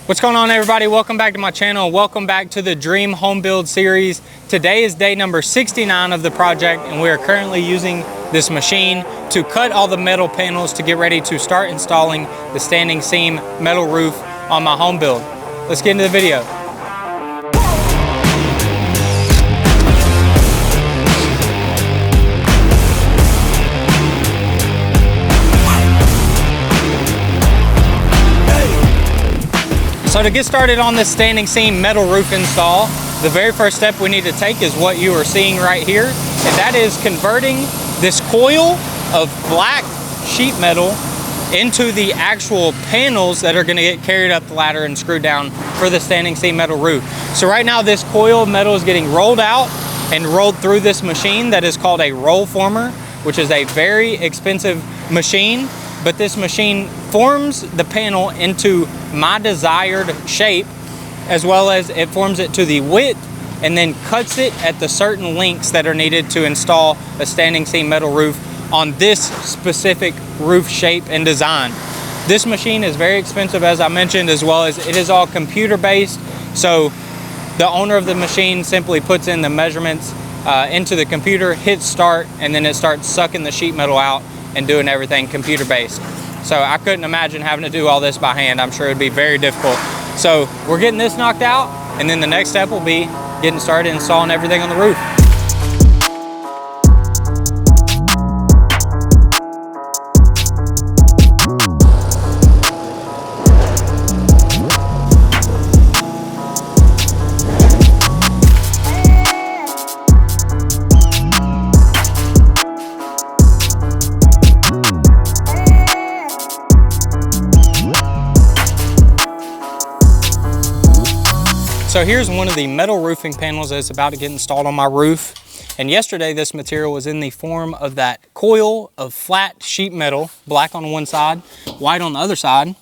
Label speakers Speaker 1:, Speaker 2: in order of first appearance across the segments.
Speaker 1: What's going on, everybody? Welcome back to my channel. Welcome back to the Dream Home Build series. Today is day number 69 of the project, and we are currently using this machine to cut all the metal panels to get ready to start installing the standing seam metal roof on my home build. Let's get into the video. So to get started on this standing seam metal roof install, the very first step we need to take is what you are seeing right here, and that is converting this coil of black sheet metal into the actual panels that are going to get carried up the ladder and screwed down for the standing seam metal roof. So right now this coil of metal is getting rolled out and rolled through this machine that is called a roll former, which is a very expensive machine. But this machine forms the panel into my desired shape, as well as it forms it to the width and then cuts it at the certain lengths that are needed to install a standing seam metal roof on this specific roof shape and design. This machine is very expensive, as I mentioned, as well as it is all computer based. So the owner of the machine simply puts in the measurements into the computer, hits start, and then it starts sucking the sheet metal out and doing everything computer based. So I couldn't imagine having to do all this by hand. I'm sure it'd be very difficult. So we're getting this knocked out, and then the next step will be getting started installing everything on the roof. So here's one of the metal roofing panels that's about to get installed on my roof. And yesterday this material was in the form of that coil of flat sheet metal, black on one side, white on the other side. And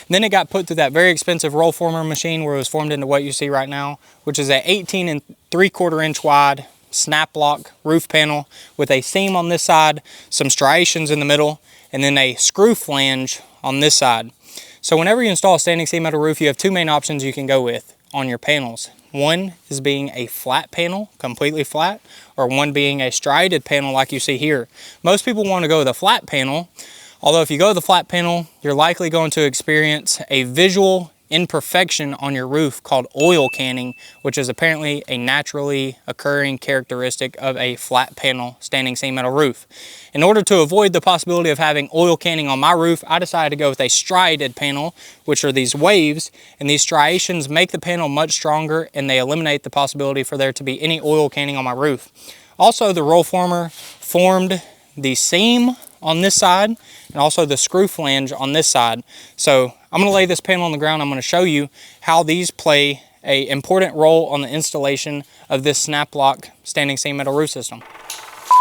Speaker 1: then it got put through that very expensive roll former machine where it was formed into what you see right now, which is a 18 3/4 inch wide snap block roof panel with a seam on this side, some striations in the middle, and then a screw flange on this side. So whenever you install a standing seam metal roof, you have two main options you can go with on your panels. One is being a flat panel, completely flat, or one being a striated panel like you see here. Most people want to go with a flat panel, although if you go with the flat panel, you're likely going to experience a visual imperfection on your roof called oil canning, which is apparently a naturally occurring characteristic of a flat panel standing seam metal roof. In order to avoid the possibility of having oil canning on my roof, I decided to go with a striated panel, which are these waves, and these striations make the panel much stronger and they eliminate the possibility for there to be any oil canning on my roof. Also, the roll former formed the seam on this side and also the screw flange on this side. So I'm going to lay this panel on the ground. I'm going to show you how these play an important role on the installation of this snap block standing seam metal roof system.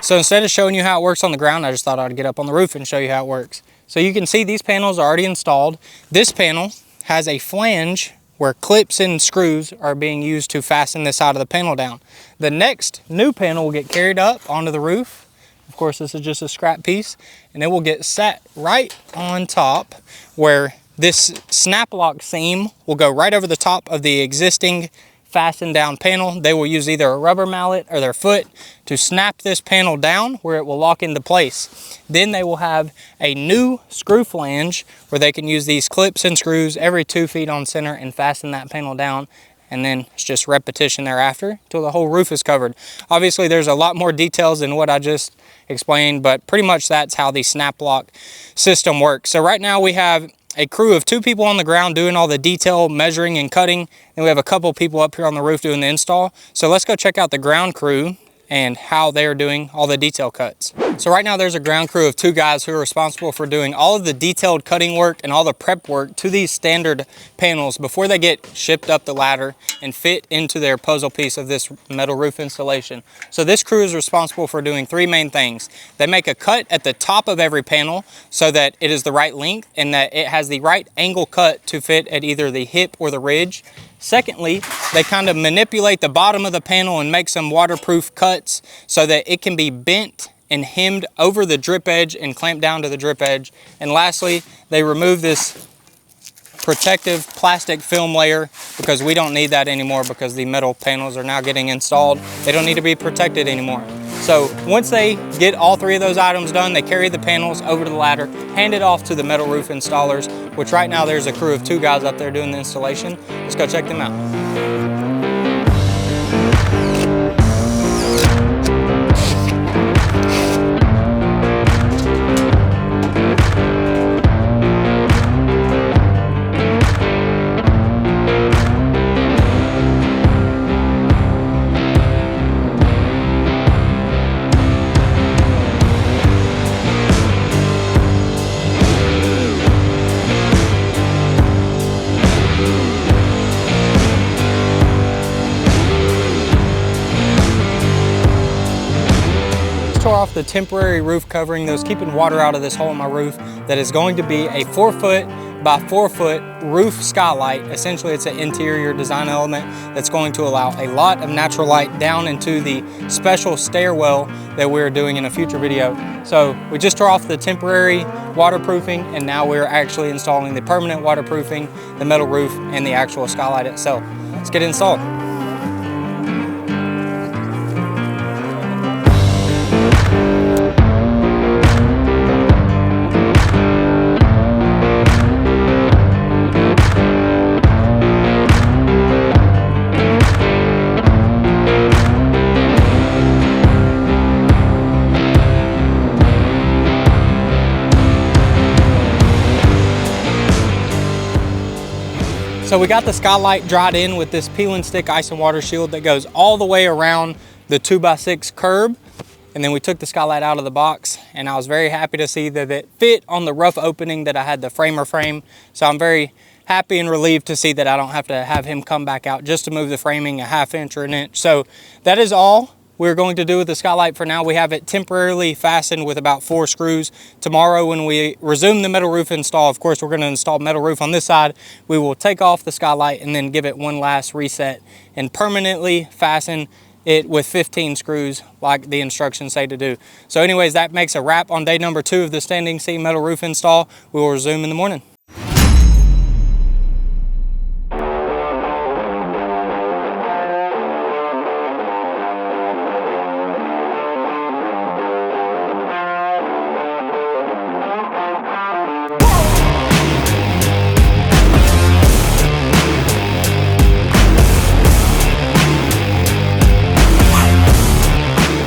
Speaker 1: So instead of showing you how it works on the ground, I just thought I'd get up on the roof and show you how it works. So you can see these panels are already installed. This panel has a flange where clips and screws are being used to fasten this side of the panel down. The next new panel will get carried up onto the roof. Of course, this is just a scrap piece, and it will get set right on top where this snap lock seam will go right over the top of the existing fastened down panel. They will use either a rubber mallet or their foot to snap this panel down where it will lock into place. Then they will have a new screw flange where they can use these clips and screws every 2 feet on center and fasten that panel down. And then it's just repetition thereafter until the whole roof is covered. Obviously, there's a lot more details than what I just explained, but pretty much that's how the snap lock system works. So right now we have a crew of 2 people on the ground doing all the detail measuring and cutting, and we have a couple people up here on the roof doing the install. So let's go check out the ground crew and how they're doing all the detail cuts. So right now there's a ground crew of 2 guys who are responsible for doing all of the detailed cutting work and all the prep work to these standard panels before they get shipped up the ladder and fit into their puzzle piece of this metal roof installation. So this crew is responsible for doing 3 main things. They make a cut at the top of every panel so that it is the right length and that it has the right angle cut to fit at either the hip or the ridge. Secondly, they kind of manipulate the bottom of the panel and make some waterproof cuts so that it can be bent and hemmed over the drip edge and clamped down to the drip edge. And lastly, they remove this protective plastic film layer because we don't need that anymore because the metal panels are now getting installed. They don't need to be protected anymore. So once they get all 3 of those items done, they carry the panels over to the ladder, hand it off to the metal roof installers, which right now there's a crew of 2 guys up there doing the installation. Let's go check them out. Tore off the temporary roof covering that was keeping water out of this hole in my roof that is going to be a 4 foot by 4 foot roof skylight. Essentially, it's an interior design element that's going to allow a lot of natural light down into the special stairwell that we're doing in a future video. So we just tore off the temporary waterproofing and now we're actually installing the permanent waterproofing, the metal roof, and the actual skylight itself. Let's get it installed. So we got the skylight dried in with this peel and stick ice and water shield that goes all the way around the 2x6 curb. And then we took the skylight out of the box and I was very happy to see that it fit on the rough opening that I had the framer frame. So I'm very happy and relieved to see that I don't have to have him come back out just to move the framing a 1/2 inch or an inch. So that is all we're going to do with the skylight for now. We have it temporarily fastened with about 4 screws. Tomorrow when we resume the metal roof install, of course we're going to install metal roof on this side, we will take off the skylight and then give it one last reset and permanently fasten it with 15 screws like the instructions say to do. So anyways, that makes a wrap on day number 2 of the standing seam metal roof install. We will resume in the morning.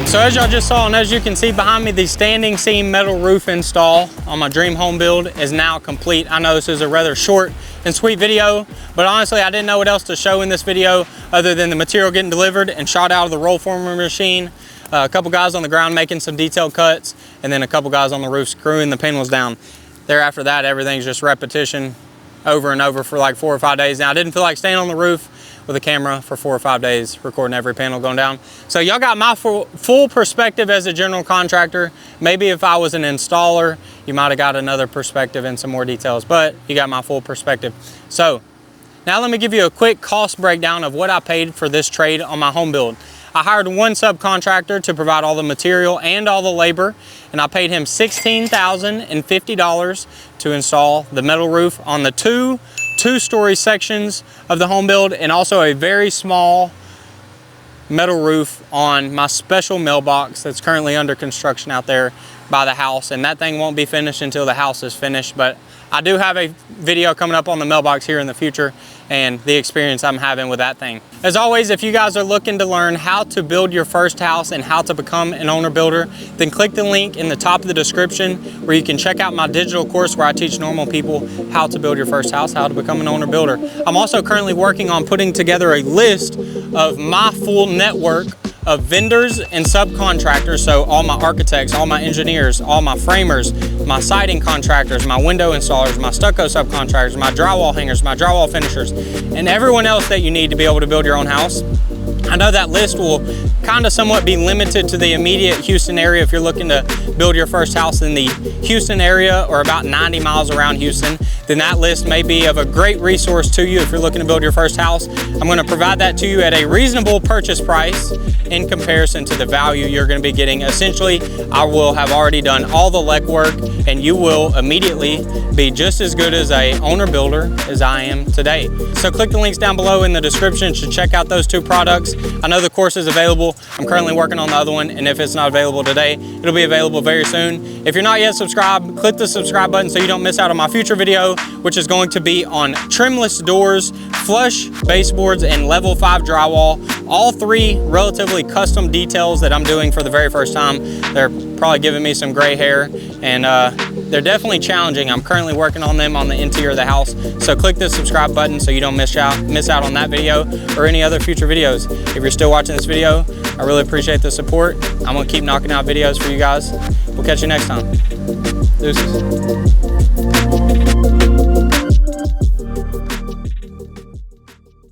Speaker 1: So as y'all just saw and as you can see behind me, the standing seam metal roof install on my dream home build is now complete. I know this is a rather short and sweet video, but honestly I didn't know what else to show in this video other than the material getting delivered and shot out of the roll former machine, a couple guys on the ground making some detailed cuts, and then a couple guys on the roof screwing the panels down. Thereafter that, everything's just repetition over and over for like 4 or 5 days. Now I didn't feel like staying on the roof with a camera for 4 or 5 days recording every panel going down. So y'all got my full perspective as a general contractor. Maybe if I was an installer, you might have got another perspective and some more details, but you got my full perspective. So now let me give you a quick cost breakdown of what I paid for this trade on my home build. I hired one subcontractor to provide all the material and all the labor, and I paid him $16,050 to install the metal roof on the two-story sections of the home build, and also a very small metal roof on my special mailbox that's currently under construction out there by the house, and that thing won't be finished until the house is finished. But I do have a video coming up on the mailbox here in the future and the experience I'm having with that thing. As always, if you guys are looking to learn how to build your first house and how to become an owner builder, then click the link in the top of the description where you can check out my digital course where I teach normal people how to build your first house, how to become an owner builder. I'm also currently working on putting together a list of my full network of vendors and subcontractors. So all my architects, all my engineers, all my framers, my siding contractors, my window installers, my stucco subcontractors, my drywall hangers, my drywall finishers, and everyone else that you need to be able to build your own house. I know that list will kind of somewhat be limited to the immediate Houston area. If you're looking to build your first house in the Houston area or about 90 miles around Houston, then that list may be of a great resource to you if you're looking to build your first house. I'm going to provide that to you at a reasonable purchase price in comparison to the value you're going to be getting. Essentially, I will have already done all the legwork, and you will immediately be just as good as a owner builder as I am today. So click the links down below in the description to check out those two products. I know the course is available. I'm currently working on the other one, and if it's not available today, it'll be available very soon. If you're not yet subscribed, click the subscribe button so you don't miss out on my future video, which is going to be on trimless doors, flush baseboards, and level 5 drywall. All three relatively custom details that I'm doing for the very first time. They're probably giving me some gray hair, and they're definitely challenging. I'm currently working on them on the interior of the house. So click the subscribe button so you don't miss out on that video or any other future videos. If you're still watching this video, I really appreciate the support. I'm gonna keep knocking out videos for you guys. We'll catch you next time. Deuces.